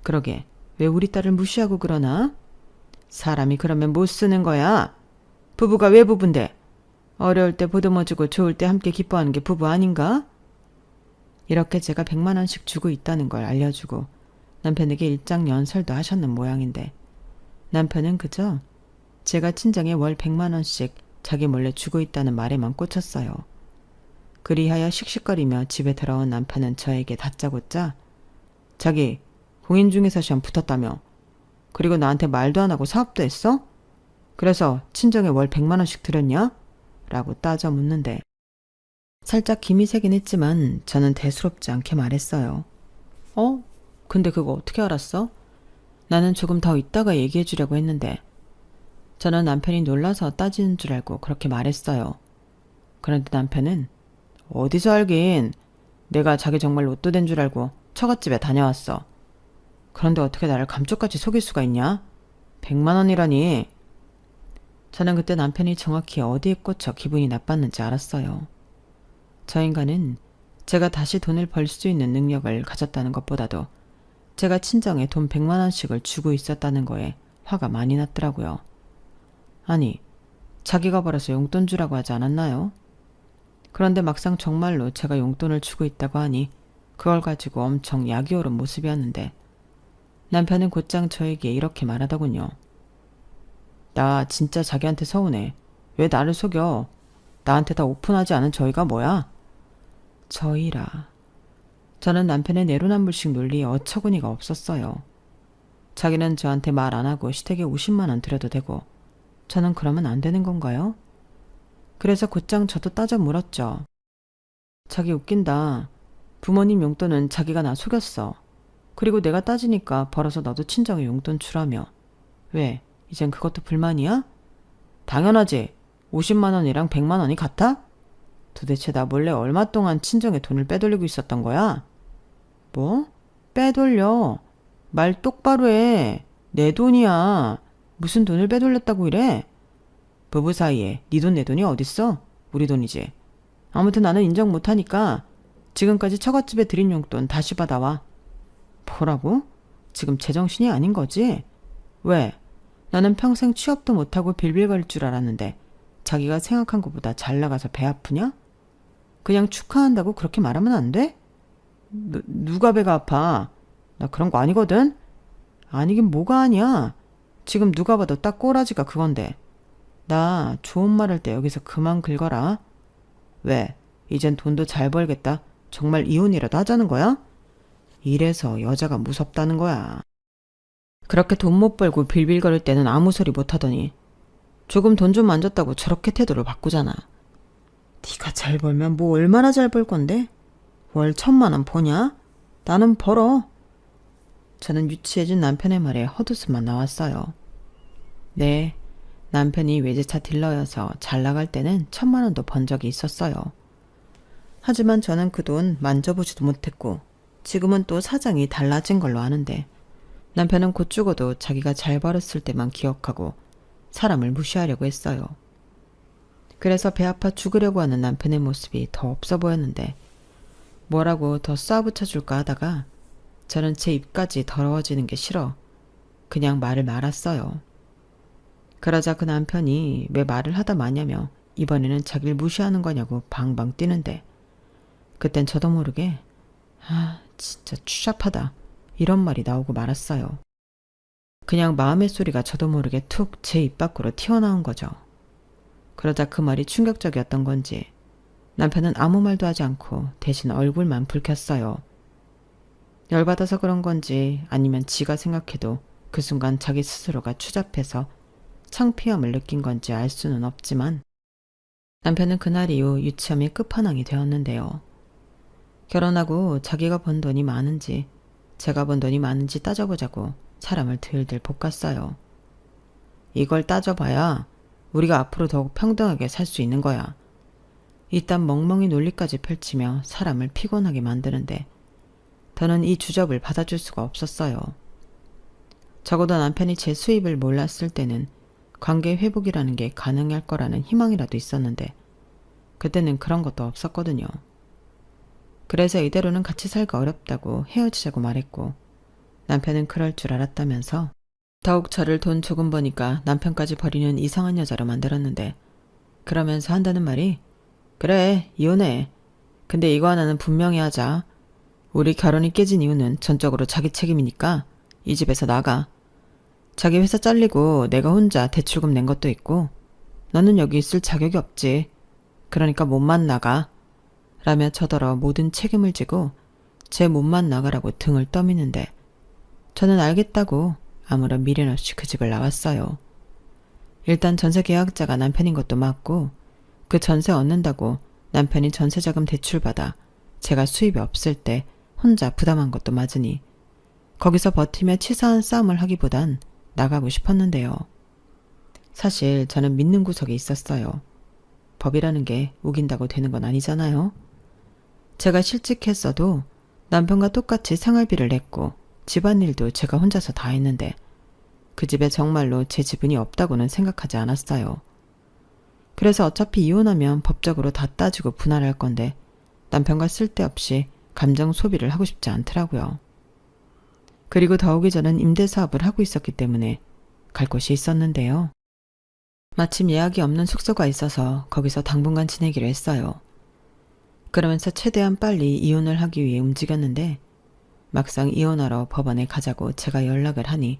그러게, 왜 우리 딸을 무시하고 그러나? 사람이 그러면 못 쓰는 거야. 부부가 왜 부부인데? 어려울 때 보듬어주고 좋을 때 함께 기뻐하는 게 부부 아닌가? 이렇게 제가 100만 원씩 주고 있다는 걸 알려주고 남편에게 일장연설도 하셨는 모양인데 남편은 그저 제가 친정에 월 100만 원씩 자기 몰래 주고 있다는 말에만 꽂혔어요. 그리하여 씩씩거리며 집에 들어온 남편은 저에게 다짜고짜 자기 공인중개사 시험 붙었다며. 그리고 나한테 말도 안 하고 사업도 했어? 그래서 친정에 월 100만 원씩 들였냐? 라고 따져 묻는데 살짝 김이 새긴 했지만 저는 대수롭지 않게 말했어요. 근데 그거 어떻게 알았어? 나는 조금 더 있다가 얘기해 주려고 했는데 저는 남편이 놀라서 따지는 줄 알고 그렇게 말했어요. 그런데 남편은 어디서 알긴 내가 자기 정말 로또 된 줄 알고 처갓집에 다녀왔어. 그런데 어떻게 나를 감쪽같이 속일 수가 있냐? 100만 원이라니. 저는 그때 남편이 정확히 어디에 꽂혀 기분이 나빴는지 알았어요. 저 인간은 제가 다시 돈을 벌 수 있는 능력을 가졌다는 것보다도 제가 친정에 돈 100만 원씩을 주고 있었다는 거에 화가 많이 났더라고요. 아니, 자기가 벌어서 용돈 주라고 하지 않았나요? 그런데 막상 정말로 제가 용돈을 주고 있다고 하니 그걸 가지고 엄청 약이 오른 모습이었는데 남편은 곧장 저에게 이렇게 말하더군요. 나 진짜 자기한테 서운해. 왜 나를 속여? 나한테 다 오픈하지 않은 저희가 뭐야? 저희라. 저는 남편의 내로남불식 논리에 어처구니가 없었어요. 자기는 저한테 말 안 하고 시댁에 50만 원 드려도 되고 저는 그러면 안 되는 건가요? 그래서 곧장 저도 따져 물었죠. 자기 웃긴다. 부모님 용돈은 자기가 나 속였어. 그리고 내가 따지니까 벌어서 너도 친정에 용돈 주라며. 왜? 이젠 그것도 불만이야? 당연하지. 50만 원이랑 100만 원이 같아? 도대체 나 몰래 얼마 동안 친정에 돈을 빼돌리고 있었던 거야? 뭐? 빼돌려? 말 똑바로 해. 내 돈이야. 무슨 돈을 빼돌렸다고 이래? 부부 사이에 네 돈 내 돈이 어딨어? 우리 돈이지. 아무튼 나는 인정 못하니까 지금까지 처갓집에 들인 용돈 다시 받아와. 뭐라고? 지금 제정신이 아닌 거지? 왜? 나는 평생 취업도 못하고 빌빌거릴 줄 알았는데 자기가 생각한 것보다 잘 나가서 배 아프냐? 그냥 축하한다고 그렇게 말하면 안 돼? 누가 배가 아파? 나 그런 거 아니거든? 아니긴 뭐가 아니야. 지금 누가 봐도 딱 꼬라지가 그건데. 나 좋은 말 할 때 여기서 그만 긁어라. 왜? 이젠 돈도 잘 벌겠다. 정말 이혼이라도 하자는 거야? 이래서 여자가 무섭다는 거야. 그렇게 돈 못 벌고 빌빌거릴 때는 아무 소리 못 하더니 조금 돈 좀 만졌다고 저렇게 태도를 바꾸잖아. 네가 잘 벌면 뭐 얼마나 잘 벌 건데? 월 1,000만 원 버냐? 나는 벌어. 저는 유치해진 남편의 말에 헛웃음만 나왔어요. 네, 남편이 외제차 딜러여서 잘 나갈 때는 1,000만 원도 번 적이 있었어요. 하지만 저는 그 돈 만져보지도 못했고 지금은 또 사정이 달라진 걸로 아는데 남편은 곧 죽어도 자기가 잘 벌었을 때만 기억하고 사람을 무시하려고 했어요. 그래서 배 아파 죽으려고 하는 남편의 모습이 더 없어 보였는데 뭐라고 더 쏴붙여줄까 하다가 저는 제 입까지 더러워지는 게 싫어 그냥 말을 말았어요. 그러자 그 남편이 왜 말을 하다 마냐며 이번에는 자기를 무시하는 거냐고 방방 뛰는데 그땐 저도 모르게 진짜 추잡하다 이런 말이 나오고 말았어요. 그냥 마음의 소리가 저도 모르게 툭 제 입 밖으로 튀어나온 거죠. 그러자 그 말이 충격적이었던 건지 남편은 아무 말도 하지 않고 대신 얼굴만 붉혔어요. 열받아서 그런 건지 아니면 지가 생각해도 그 순간 자기 스스로가 추잡해서 창피함을 느낀 건지 알 수는 없지만 남편은 그날 이후 유치함이 끝판왕이 되었는데요. 결혼하고 자기가 번 돈이 많은지 제가 번 돈이 많은지 따져보자고 사람을 들들 볶았어요. 이걸 따져봐야 우리가 앞으로 더욱 평등하게 살 수 있는 거야. 이딴 멍멍이 논리까지 펼치며 사람을 피곤하게 만드는데 더는 이 주접을 받아줄 수가 없었어요. 적어도 남편이 제 수입을 몰랐을 때는 관계 회복이라는 게 가능할 거라는 희망이라도 있었는데 그때는 그런 것도 없었거든요. 그래서 이대로는 같이 살기 어렵다고 헤어지자고 말했고 남편은 그럴 줄 알았다면서 더욱 저를 돈 조금 버니까 남편까지 버리는 이상한 여자로 만들었는데 그러면서 한다는 말이 그래 이혼해. 근데 이거 하나는 분명히 하자. 우리 결혼이 깨진 이유는 전적으로 자기 책임이니까 이 집에서 나가. 자기 회사 잘리고 내가 혼자 대출금 낸 것도 있고 너는 여기 있을 자격이 없지. 그러니까 몸만 나가. 라며 저더러 모든 책임을 지고 제 몸만 나가라고 등을 떠미는데 저는 알겠다고 아무런 미련 없이 그 집을 나왔어요. 일단 전세 계약자가 남편인 것도 맞고 그 전세 얻는다고 남편이 전세자금 대출받아 제가 수입이 없을 때 혼자 부담한 것도 맞으니 거기서 버티며 치사한 싸움을 하기보단 나가고 싶었는데요. 사실 저는 믿는 구석이 있었어요. 법이라는 게 우긴다고 되는 건 아니잖아요. 제가 실직했어도 남편과 똑같이 생활비를 냈고 집안일도 제가 혼자서 다 했는데 그 집에 정말로 제 지분이 없다고는 생각하지 않았어요. 그래서 어차피 이혼하면 법적으로 다 따지고 분할할 건데 남편과 쓸데없이 감정 소비를 하고 싶지 않더라고요. 그리고 더욱이 저는 임대사업을 하고 있었기 때문에 갈 곳이 있었는데요. 마침 예약이 없는 숙소가 있어서 거기서 당분간 지내기로 했어요. 그러면서 최대한 빨리 이혼을 하기 위해 움직였는데 막상 이혼하러 법원에 가자고 제가 연락을 하니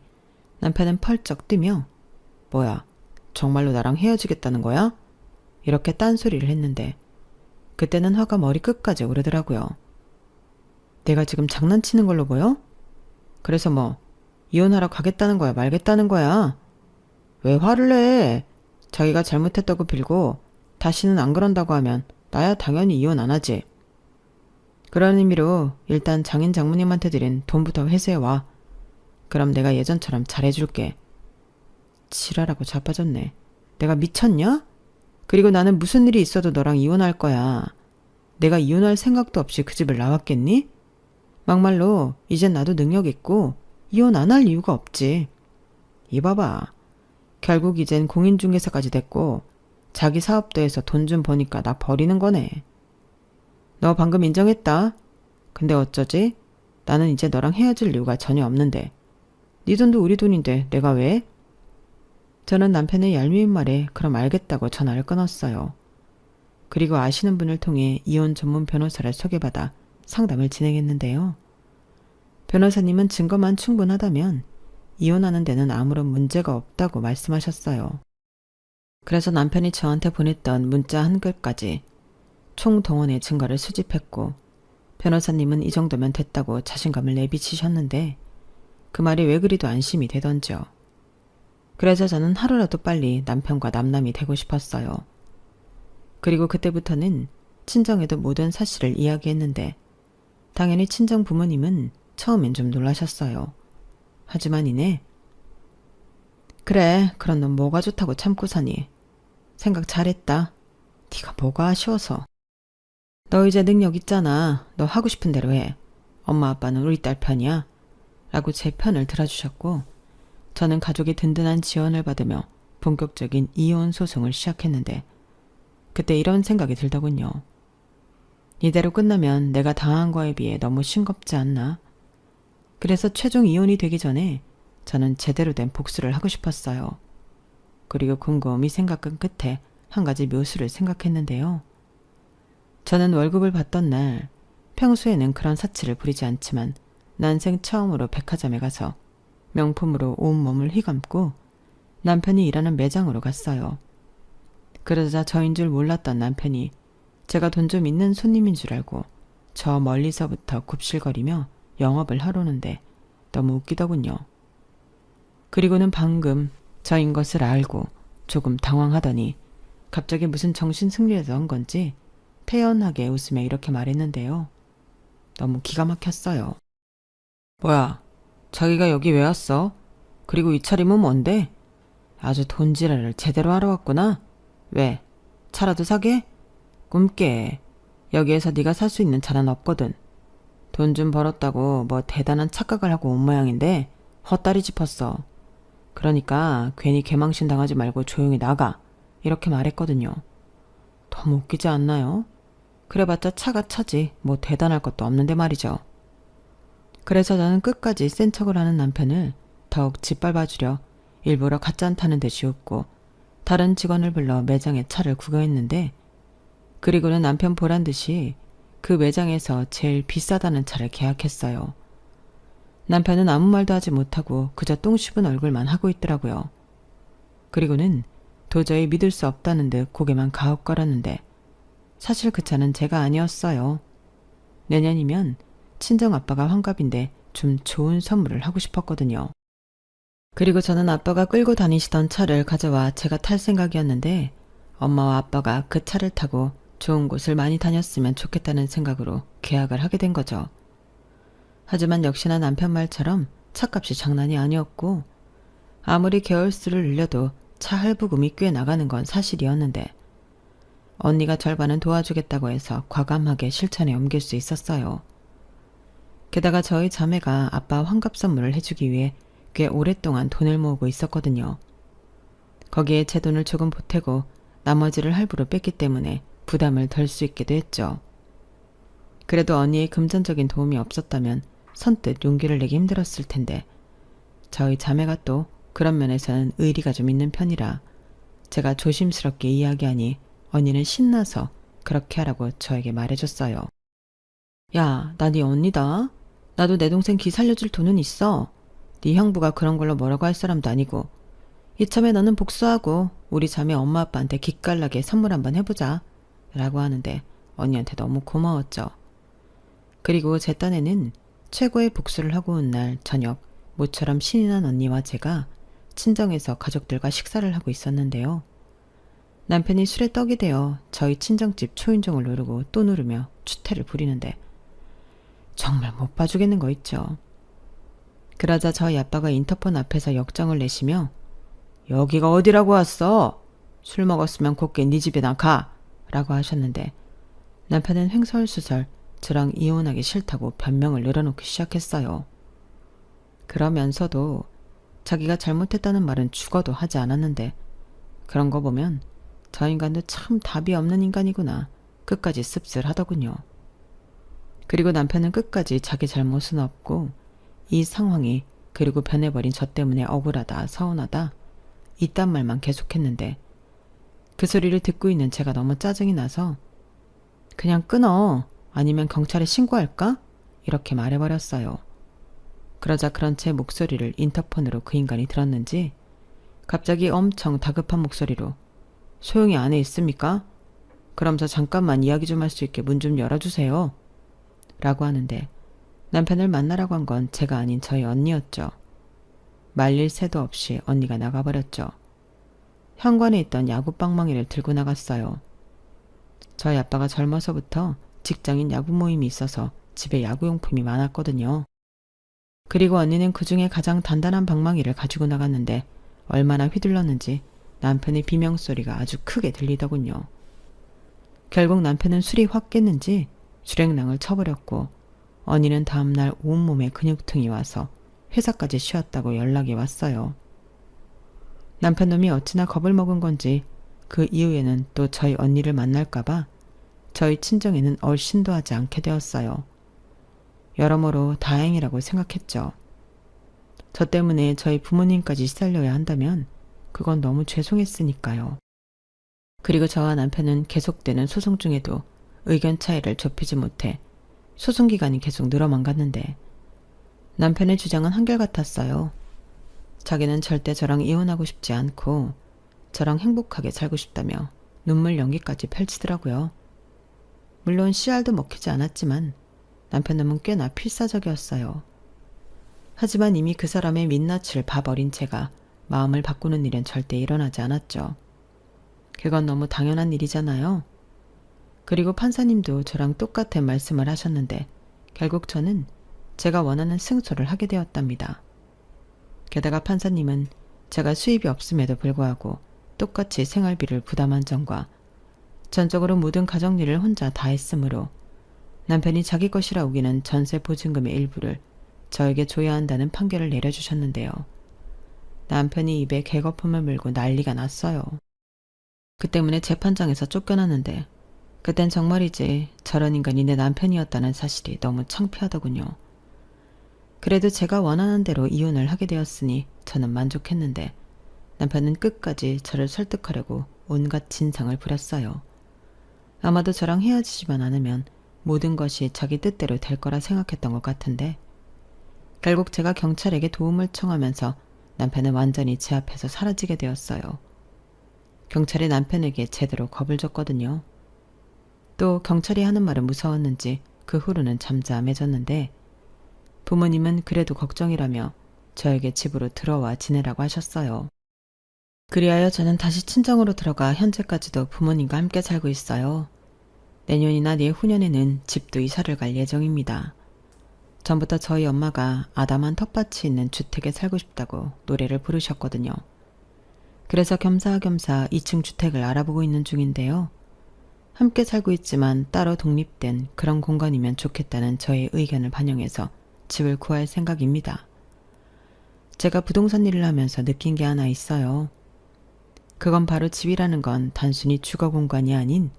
남편은 펄쩍 뛰며 뭐야 정말로 나랑 헤어지겠다는 거야? 이렇게 딴소리를 했는데 그때는 화가 머리끝까지 오르더라고요. 내가 지금 장난치는 걸로 보여? 그래서 뭐 이혼하러 가겠다는 거야 말겠다는 거야? 왜 화를 내? 자기가 잘못했다고 빌고 다시는 안 그런다고 하면 나야 당연히 이혼 안 하지. 그런 의미로 일단 장인 장모님한테 드린 돈부터 회수해와. 그럼 내가 예전처럼 잘해줄게. 지랄하고 자빠졌네. 내가 미쳤냐? 그리고 나는 무슨 일이 있어도 너랑 이혼할 거야. 내가 이혼할 생각도 없이 그 집을 나왔겠니? 막말로 이젠 나도 능력 있고 이혼 안 할 이유가 없지. 이봐봐. 결국 이젠 공인중개사까지 됐고 자기 사업도 해서 돈 좀 버니까 나 버리는 거네. 너 방금 인정했다. 근데 어쩌지? 나는 이제 너랑 헤어질 이유가 전혀 없는데. 네 돈도 우리 돈인데 내가 왜? 저는 남편의 얄미운 말에 그럼 알겠다고 전화를 끊었어요. 그리고 아시는 분을 통해 이혼 전문 변호사를 소개받아 상담을 진행했는데요. 변호사님은 증거만 충분하다면 이혼하는 데는 아무런 문제가 없다고 말씀하셨어요. 그래서 남편이 저한테 보냈던 문자 한글까지 총동원의 증거를 수집했고 변호사님은 이 정도면 됐다고 자신감을 내비치셨는데 그 말이 왜 그리도 안심이 되던지요. 그래서 저는 하루라도 빨리 남편과 남남이 되고 싶었어요. 그리고 그때부터는 친정에도 모든 사실을 이야기했는데 당연히 친정 부모님은 처음엔 좀 놀라셨어요. 하지만 이내 그래 그런 넌 뭐가 좋다고 참고 사니. 생각 잘했다. 네가 뭐가 아쉬워서. 너 이제 능력 있잖아. 너 하고 싶은 대로 해. 엄마 아빠는 우리 딸 편이야. 라고 제 편을 들어주셨고 저는 가족의 든든한 지원을 받으며 본격적인 이혼 소송을 시작했는데 그때 이런 생각이 들더군요. 이대로 끝나면 내가 당한 거에 비해 너무 싱겁지 않나? 그래서 최종 이혼이 되기 전에 저는 제대로 된 복수를 하고 싶었어요. 그리고 곰곰이 생각한 끝에 한 가지 묘수를 생각했는데요. 저는 월급을 받던 날 평소에는 그런 사치를 부리지 않지만 난생 처음으로 백화점에 가서 명품으로 온몸을 휘감고 남편이 일하는 매장으로 갔어요. 그러자 저인 줄 몰랐던 남편이 제가 돈 좀 있는 손님인 줄 알고 저 멀리서부터 굽실거리며 영업을 하려는데 너무 웃기더군요. 그리고는 방금 저인 것을 알고 조금 당황하더니 갑자기 무슨 정신 승리에서 한 건지 태연하게 웃으며 이렇게 말했는데요. 너무 기가 막혔어요. 뭐야, 자기가 여기 왜 왔어? 그리고 이 차림은 뭔데? 아주 돈지랄을 제대로 하러 왔구나. 왜? 차라도 사게? 꿈깨. 여기에서 네가 살 수 있는 차는 없거든. 돈 좀 벌었다고 뭐 대단한 착각을 하고 온 모양인데 헛다리 짚었어. 그러니까 괜히 개망신 당하지 말고 조용히 나가. 이렇게 말했거든요. 너무 웃기지 않나요? 그래봤자 차가 차지 뭐 대단할 것도 없는데 말이죠. 그래서 저는 끝까지 센 척을 하는 남편을 더욱 짓밟아주려 일부러 가짠 타는 듯이 웃고 다른 직원을 불러 매장에 차를 구경했는데 그리고는 남편 보란 듯이 그 매장에서 제일 비싸다는 차를 계약했어요. 남편은 아무 말도 하지 못하고 그저 똥 씹은 얼굴만 하고 있더라고요. 그리고는 도저히 믿을 수 없다는 듯 고개만 가웃거렸는데 사실 그 차는 제가 아니었어요. 내년이면 친정아빠가 환갑인데 좀 좋은 선물을 하고 싶었거든요. 그리고 저는 아빠가 끌고 다니시던 차를 가져와 제가 탈 생각이었는데 엄마와 아빠가 그 차를 타고 좋은 곳을 많이 다녔으면 좋겠다는 생각으로 계약을 하게 된 거죠. 하지만 역시나 남편 말처럼 차값이 장난이 아니었고 아무리 개월수를 늘려도 차 할부금이 꽤 나가는 건 사실이었는데 언니가 절반은 도와주겠다고 해서 과감하게 실천에 옮길 수 있었어요. 게다가 저희 자매가 아빠 환갑 선물을 해주기 위해 꽤 오랫동안 돈을 모으고 있었거든요. 거기에 제 돈을 조금 보태고 나머지를 할부로 뺐기 때문에 부담을 덜 수 있기도 했죠. 그래도 언니의 금전적인 도움이 없었다면 선뜻 용기를 내기 힘들었을 텐데 저희 자매가 또 그런 면에서는 의리가 좀 있는 편이라 제가 조심스럽게 이야기하니 언니는 신나서 그렇게 하라고 저에게 말해줬어요. 야, 나 네 언니다. 나도 내 동생 기 살려줄 돈은 있어. 네 형부가 그런 걸로 뭐라고 할 사람도 아니고 이참에 너는 복수하고 우리 자매 엄마 아빠한테 기깔나게 선물 한번 해보자 라고 하는데 언니한테 너무 고마웠죠. 그리고 제 딴에는 최고의 복수를 하고 온 날 저녁 모처럼 신이 난 언니와 제가 친정에서 가족들과 식사를 하고 있었는데요. 남편이 술에 떡이 되어 저희 친정집 초인종을 누르고 또 누르며 추태를 부리는데 정말 못 봐주겠는 거 있죠. 그러자 저희 아빠가 인터폰 앞에서 역정을 내시며 여기가 어디라고 왔어? 술 먹었으면 곱게 네 집이나 가! 라고 하셨는데 남편은 횡설수설 저랑 이혼하기 싫다고 변명을 늘어놓기 시작했어요. 그러면서도 자기가 잘못했다는 말은 죽어도 하지 않았는데 그런 거 보면 저 인간도 참 답이 없는 인간이구나 끝까지 씁쓸하더군요. 그리고 남편은 끝까지 자기 잘못은 없고 이 상황이 그리고 변해버린 저 때문에 억울하다 서운하다 이딴 말만 계속했는데 그 소리를 듣고 있는 제가 너무 짜증이 나서 그냥 끊어 아니면 경찰에 신고할까? 이렇게 말해버렸어요. 그러자 그런 제 목소리를 인터폰으로 그 인간이 들었는지 갑자기 엄청 다급한 목소리로 소영이 안에 있습니까? 그럼 저 잠깐만 이야기 좀 할 수 있게 문 좀 열어주세요. 라고 하는데 남편을 만나라고 한 건 제가 아닌 저희 언니였죠. 말릴 새도 없이 언니가 나가버렸죠. 현관에 있던 야구 빵망이를 들고 나갔어요. 저희 아빠가 젊어서부터 직장인 야구 모임이 있어서 집에 야구용품이 많았거든요. 그리고 언니는 그 중에 가장 단단한 방망이를 가지고 나갔는데 얼마나 휘둘렀는지 남편의 비명소리가 아주 크게 들리더군요. 결국 남편은 술이 확 깼는지 수랭랑을 쳐버렸고 언니는 다음날 온몸에 근육통이 와서 회사까지 쉬었다고 연락이 왔어요. 남편 놈이 어찌나 겁을 먹은 건지 그 이후에는 또 저희 언니를 만날까봐 저희 친정에는 얼씬도 하지 않게 되었어요. 여러모로 다행이라고 생각했죠. 저 때문에 저희 부모님까지 시달려야 한다면 그건 너무 죄송했으니까요. 그리고 저와 남편은 계속되는 소송 중에도 의견 차이를 좁히지 못해 소송 기간이 계속 늘어만 갔는데 남편의 주장은 한결같았어요. 자기는 절대 저랑 이혼하고 싶지 않고 저랑 행복하게 살고 싶다며 눈물 연기까지 펼치더라고요. 물론 씨알도 먹히지 않았지만 남편 놈은 꽤나 필사적이었어요. 하지만 이미 그 사람의 민낯을 봐버린 제가 마음을 바꾸는 일은 절대 일어나지 않았죠. 그건 너무 당연한 일이잖아요. 그리고 판사님도 저랑 똑같은 말씀을 하셨는데 결국 저는 제가 원하는 승소를 하게 되었답니다. 게다가 판사님은 제가 수입이 없음에도 불구하고 똑같이 생활비를 부담한 점과 전적으로 모든 가정일을 혼자 다 했으므로 남편이 자기 것이라 우기는 전세 보증금의 일부를 저에게 줘야 한다는 판결을 내려주셨는데요. 남편이 입에 개거품을 물고 난리가 났어요. 그 때문에 재판장에서 쫓겨났는데 그땐 정말이지 저런 인간이 내 남편이었다는 사실이 너무 창피하더군요. 그래도 제가 원하는 대로 이혼을 하게 되었으니 저는 만족했는데 남편은 끝까지 저를 설득하려고 온갖 진상을 부렸어요. 아마도 저랑 헤어지지만 않으면 모든 것이 자기 뜻대로 될 거라 생각했던 것 같은데 결국 제가 경찰에게 도움을 청하면서 남편은 완전히 제 앞에서 사라지게 되었어요. 경찰이 남편에게 제대로 겁을 줬거든요. 또 경찰이 하는 말은 무서웠는지 그 후로는 잠잠해졌는데 부모님은 그래도 걱정이라며 저에게 집으로 들어와 지내라고 하셨어요. 그리하여 저는 다시 친정으로 들어가 현재까지도 부모님과 함께 살고 있어요. 내년이나 내후년에는 집도 이사를 갈 예정입니다. 전부터 저희 엄마가 아담한 텃밭이 있는 주택에 살고 싶다고 노래를 부르셨거든요. 그래서 겸사겸사 2층 주택을 알아보고 있는 중인데요. 함께 살고 있지만 따로 독립된 그런 공간이면 좋겠다는 저의 의견을 반영해서 집을 구할 생각입니다. 제가 부동산 일을 하면서 느낀 게 하나 있어요. 그건 바로 집이라는 건 단순히 주거 공간이 아닌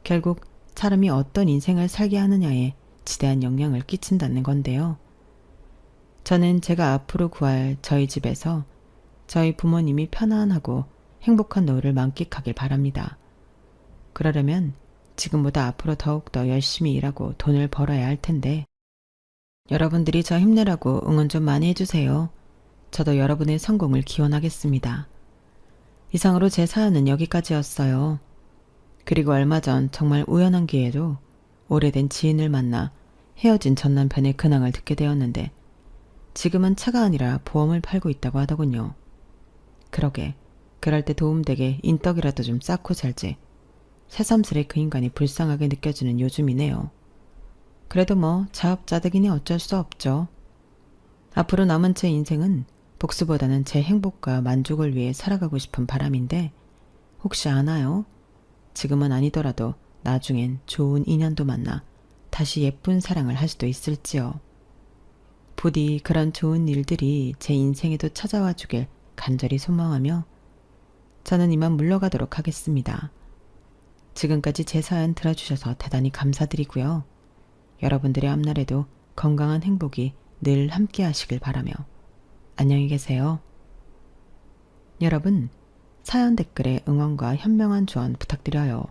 결국 사람이 어떤 인생을 살게 하느냐에 지대한 영향을 끼친다는 건데요. 저는 제가 앞으로 구할 저희 집에서 저희 부모님이 편안하고 행복한 노후를 만끽하길 바랍니다. 그러려면 지금보다 앞으로 더욱더 열심히 일하고 돈을 벌어야 할 텐데 여러분들이 저 힘내라고 응원 좀 많이 해주세요. 저도 여러분의 성공을 기원하겠습니다. 이상으로 제 사연은 여기까지였어요. 그리고 얼마 전 정말 우연한 기회로 오래된 지인을 만나 헤어진 전 남편의 근황을 듣게 되었는데 지금은 차가 아니라 보험을 팔고 있다고 하더군요. 그러게 그럴 때 도움되게 인떡이라도 좀 쌓고 살지. 새삼스레 그 인간이 불쌍하게 느껴지는 요즘이네요. 그래도 뭐 자업자득이니 어쩔 수 없죠. 앞으로 남은 제 인생은 복수보다는 제 행복과 만족을 위해 살아가고 싶은 바람인데 혹시 아나요? 지금은 아니더라도 나중엔 좋은 인연도 만나 다시 예쁜 사랑을 할 수도 있을지요. 부디 그런 좋은 일들이 제 인생에도 찾아와 주길 간절히 소망하며 저는 이만 물러가도록 하겠습니다. 지금까지 제 사연 들어주셔서 대단히 감사드리고요. 여러분들의 앞날에도 건강한 행복이 늘 함께 하시길 바라며 안녕히 계세요. 여러분, 사연 댓글에 응원과 현명한 조언 부탁드려요.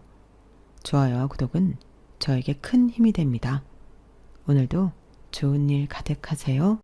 좋아요와 구독은 저에게 큰 힘이 됩니다. 오늘도 좋은 일 가득하세요.